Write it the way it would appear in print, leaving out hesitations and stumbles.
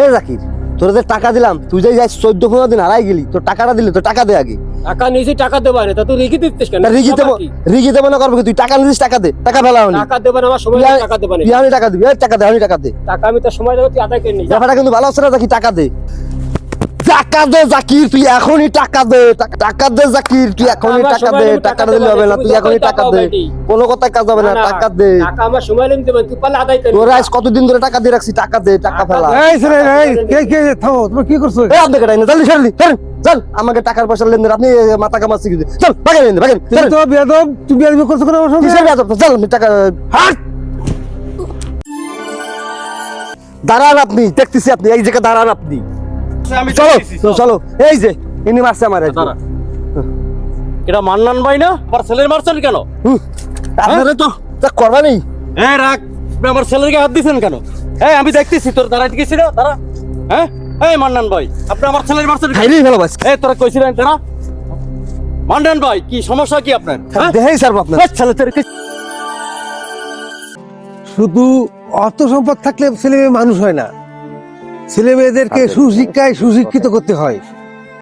এই জাকির, তোর যে টাকা দিলাম, তুই যে যাই 14-15 দিন হারাই গেলি, তোর টাকাটা দিলি, তোর টাকা দে আগে। টাকা নিয়েছি, টাকা দেবা না, তা তুই রেখে দিচ্ছিস কেন? রিগি দেবো না করবো কি? তুই টাকা নিছিস, টাকা দে, টাকা ফেলা হয়নি। টাকা দেবা না, আমার সময় নেই, টাকা দেবা না। আমি টাকা দিবি, টাকা দে, আমি টাকা দে। টাকা আমি তো সময় দেবো, তুই আদায় করে নিস। ব্যাপারটা কিন্তু ভালো হচ্ছে না জাকির, টাকা দে। টাকা দে জাকির, তুই এখনই টাকা দে, টাকা দে জাকির, তুই এখনই টাকা দে। টাকা দিলে হবে না, তুই এখনই টাকা দে। কোনো কথাই কাজ হবে না, টাকা দে। টাকা আমার সময় নেই দেবেন, তুই পারলে আদায় করে তোর আজ কতদিন ধরে টাকা দিয়ে রাখছি, টাকা দে, টাকা ফেলা। এই ছেলে, এই কে থামো, তুমি কি করছো? এই আপনি কেটাই না, জলদি সরলি, সরেন, চল। আমাকে টাকার পয়সা লেনদেন, আপনি মাথা কামাচ্ছি কিছু। চল, ভাগেন লেনদেন, ভাগেন। তুমি তো বেয়াদব, তুমি বেয়াদবি করছো কেন আমার সঙ্গে? কিসের বেয়াদব? চল, টাকা হাট। দাঁড়ান আপনি, দেখতেছি আপনি এই জায়গায় দাঁড়ান আপনি। আমি চলো দেখতেছি, চল। চলো, এই যে ইনি মারছে আমার। দাঁড়া। এটা মান্নান ভাই না? আমার ছেলের মারছেন কেন? আপনারা তো তা করবা নেই। হ্যাঁ রাখ, আপনি আমার ছেলেকে হাত দিছেন কেন? হ্যাঁ আমি দেখতেছি, তোর দাঁড়াইতে গেছিল, দাঁড়া। হ্যাঁ এই মান্নান ভাই, আপনি আমার ছেলের মারছেন কেন? খাইলেই ভালো বাস। এই তোরা কইছিলেন, দাঁড়া। মান্নান ভাই, কি সমস্যা কি আপনার? হ্যাঁ? দেখাই স্যার আপনার। এই ছেলে তোর শুধু অর্থ সম্পদ থাকলে ছেলে মেয়ে মানুষ হয় না, ছেলে মেয়েদেরকে সুশিক্ষায় সুশিক্ষিত করতে হয়।